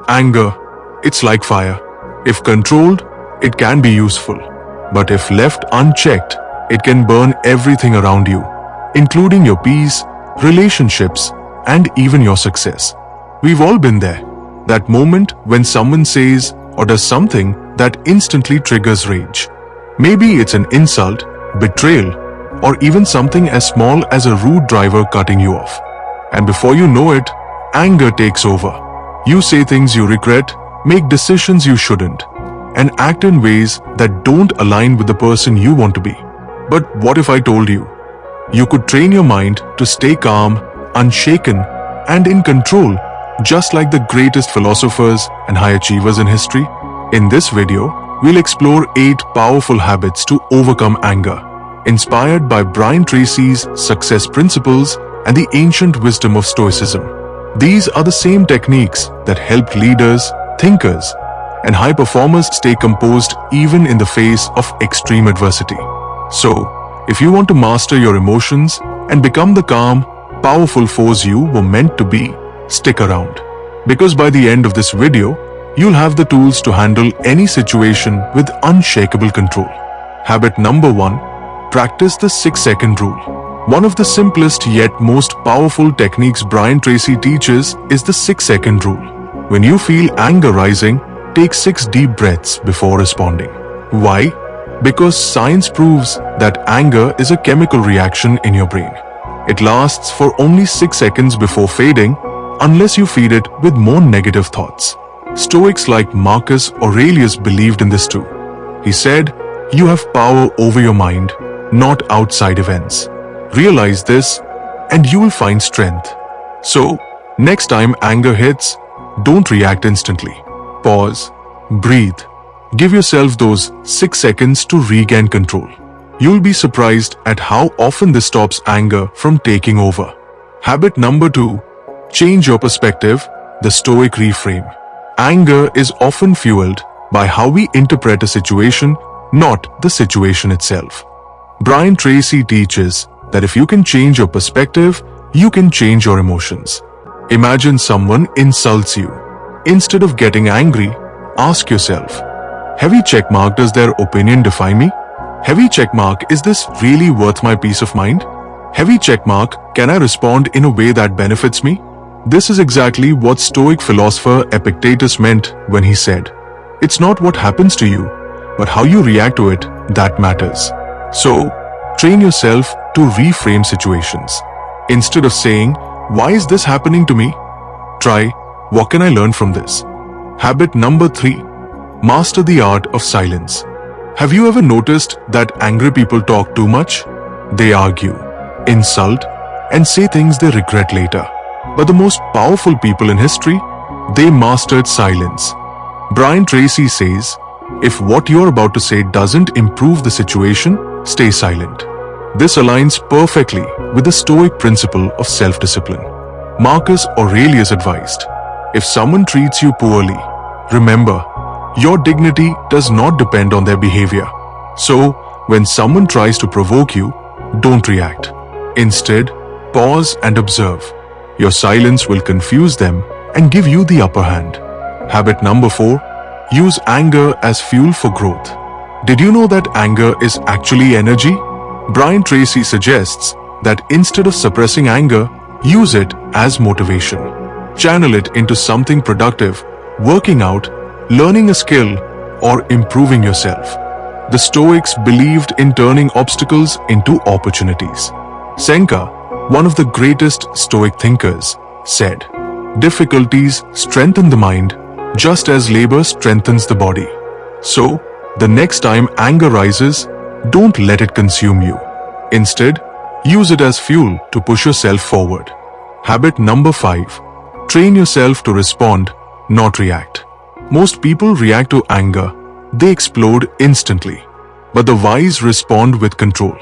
Anger, it's like fire. If controlled, it can be useful. But if left unchecked, it can burn everything around you, including your peace, relationships, and even your success. We've all been there. That moment when someone says or does something that instantly triggers rage. Maybe it's an insult, betrayal, or even something as small as a rude driver cutting you off. And before you know it, anger takes over. You say things you regret, make decisions you shouldn't, and act in ways that don't align with the person you want to be. But what if I told you? You could train your mind to stay calm, unshaken, and in control, just like the greatest philosophers and high achievers in history. In this video, we'll explore 8 powerful habits to overcome anger, inspired by Brian Tracy's success principles and the ancient wisdom of Stoicism. These are the same techniques that help leaders, thinkers, and high performers stay composed even in the face of extreme adversity. So, if you want to master your emotions and become the calm, powerful force you were meant to be, stick around. Because by the end of this video, you'll have the tools to handle any situation with unshakable control. Habit number 1. Practice the 6-second rule. One of the simplest yet most powerful techniques Brian Tracy teaches is the 6-second rule. When you feel anger rising, take 6 deep breaths before responding. Why? Because science proves that anger is a chemical reaction in your brain. It lasts for only 6 seconds before fading, unless you feed it with more negative thoughts. Stoics like Marcus Aurelius believed in this too. He said, "You have power over your mind, not outside events. Realize this, and you will find strength." So, next time anger hits, don't react instantly. Pause, breathe, give yourself those 6 seconds to regain control. You'll be surprised at how often this stops anger from taking over. Habit number 2. Change your perspective, the Stoic reframe. Anger is often fueled by how we interpret a situation, not the situation itself. Brian Tracy teaches that if you can change your perspective, you can change your emotions. Imagine someone insults you. Instead of getting angry, ask yourself, heavy checkmark, does their opinion define me? Heavy checkmark, is this really worth my peace of mind? Heavy checkmark, can I respond in a way that benefits me? This is exactly what Stoic philosopher Epictetus meant when he said, "It's not what happens to you, but how you react to it that matters." So, train yourself to reframe situations. Instead of saying, "Why is this happening to me?" try, "What can I learn from this?" Habit number 3. Master the art of silence. Have you ever noticed that angry people talk too much? They argue, insult, and say things they regret later. But the most powerful people in history, they mastered silence. Brian Tracy says, if what you're about to say doesn't improve the situation, stay silent. This aligns perfectly with the Stoic principle of self-discipline. Marcus Aurelius advised, if someone treats you poorly, remember, your dignity does not depend on their behavior. So, when someone tries to provoke you, don't react. Instead, pause and observe. Your silence will confuse them and give you the upper hand. Habit number 4. Use anger as fuel for growth. Did you know that anger is actually energy? Brian Tracy suggests that instead of suppressing anger, use it as motivation. Channel it into something productive, working out, learning a skill, or improving yourself. The Stoics believed in turning obstacles into opportunities. Seneca, one of the greatest Stoic thinkers, said, "Difficulties strengthen the mind, just as labor strengthens the body." So, the next time anger rises, don't let it consume you. Instead, use it as fuel to push yourself forward. Habit number 5. Train yourself to respond, not react. Most people react to anger. They explode instantly. But the wise respond with control.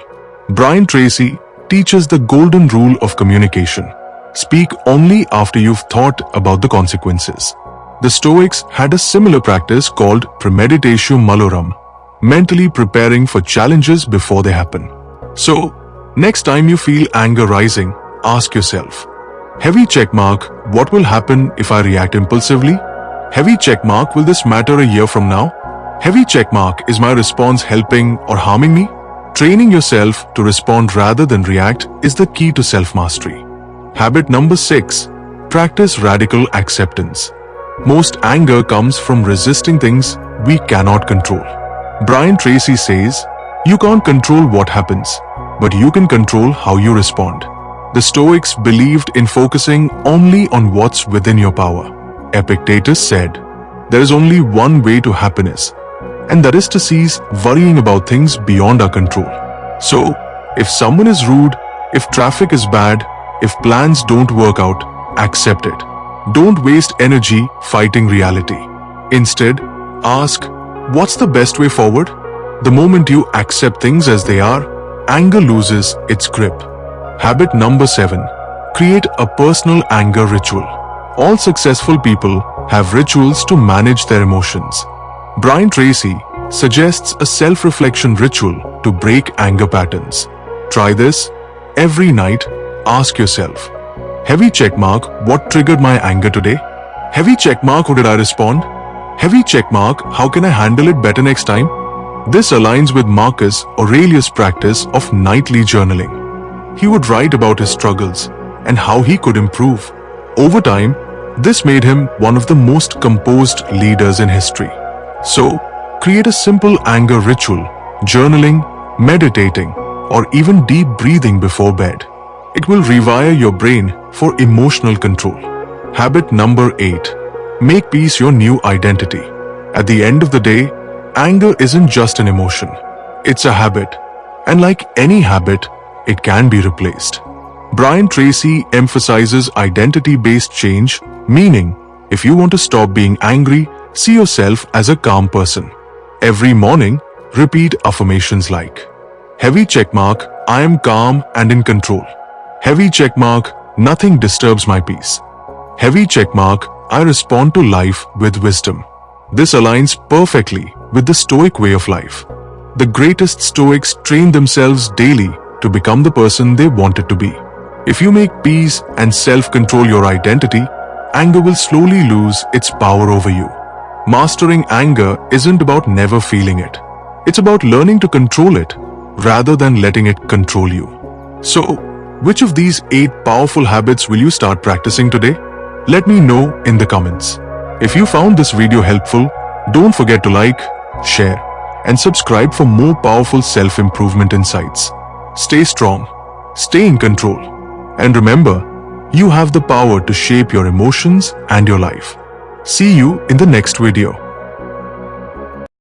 Brian Tracy teaches the golden rule of communication. Speak only after you've thought about the consequences. The Stoics had a similar practice called premeditatio malorum, mentally preparing for challenges before they happen. So, next time you feel anger rising, ask yourself, heavy checkmark, what will happen if I react impulsively? Heavy checkmark, will this matter a year from now? Heavy checkmark, is my response helping or harming me? Training yourself to respond rather than react is the key to self-mastery. Habit number 6. Practice radical acceptance. Most anger comes from resisting things we cannot control. Brian Tracy says, "You can't control what happens, but you can control how you respond." The Stoics believed in focusing only on what's within your power. Epictetus said, "There is only one way to happiness, and that is to cease worrying about things beyond our control." So, if someone is rude, if traffic is bad, if plans don't work out, accept it. Don't waste energy fighting reality. Instead, ask, what's the best way forward? The moment you accept things as they are, anger loses its grip. Habit number 7. Create a personal anger ritual. All successful people have rituals to manage their emotions. Brian Tracy suggests a self-reflection ritual to break anger patterns. Try this. Every night, ask yourself, heavy checkmark, what triggered my anger today? Heavy checkmark, how did I respond? Heavy checkmark, how can I handle it better next time? This aligns with Marcus Aurelius' practice of nightly journaling. He would write about his struggles and how he could improve. Over time, this made him one of the most composed leaders in history. So, create a simple anger ritual, journaling, meditating, or even deep breathing before bed. It will rewire your brain for emotional control. Habit number 8. Make peace your new identity. At the end of the day, anger isn't just an emotion. It's a habit. And like any habit, it can be replaced. Brian Tracy emphasizes identity-based change, meaning, if you want to stop being angry, see yourself as a calm person. Every morning, repeat affirmations like, heavy checkmark, I am calm and in control. Heavy checkmark, nothing disturbs my peace. Heavy checkmark, I respond to life with wisdom. This aligns perfectly with the Stoic way of life. The greatest Stoics train themselves daily to become the person they wanted to be. If you make peace and self-control your identity, anger will slowly lose its power over you. Mastering anger isn't about never feeling it. It's about learning to control it rather than letting it control you. So, which of these 8 powerful habits will you start practicing today? Let me know in the comments. If you found this video helpful, don't forget to like, share, and subscribe for more powerful self-improvement insights. Stay strong, stay in control, and remember, you have the power to shape your emotions and your life. See you in the next video.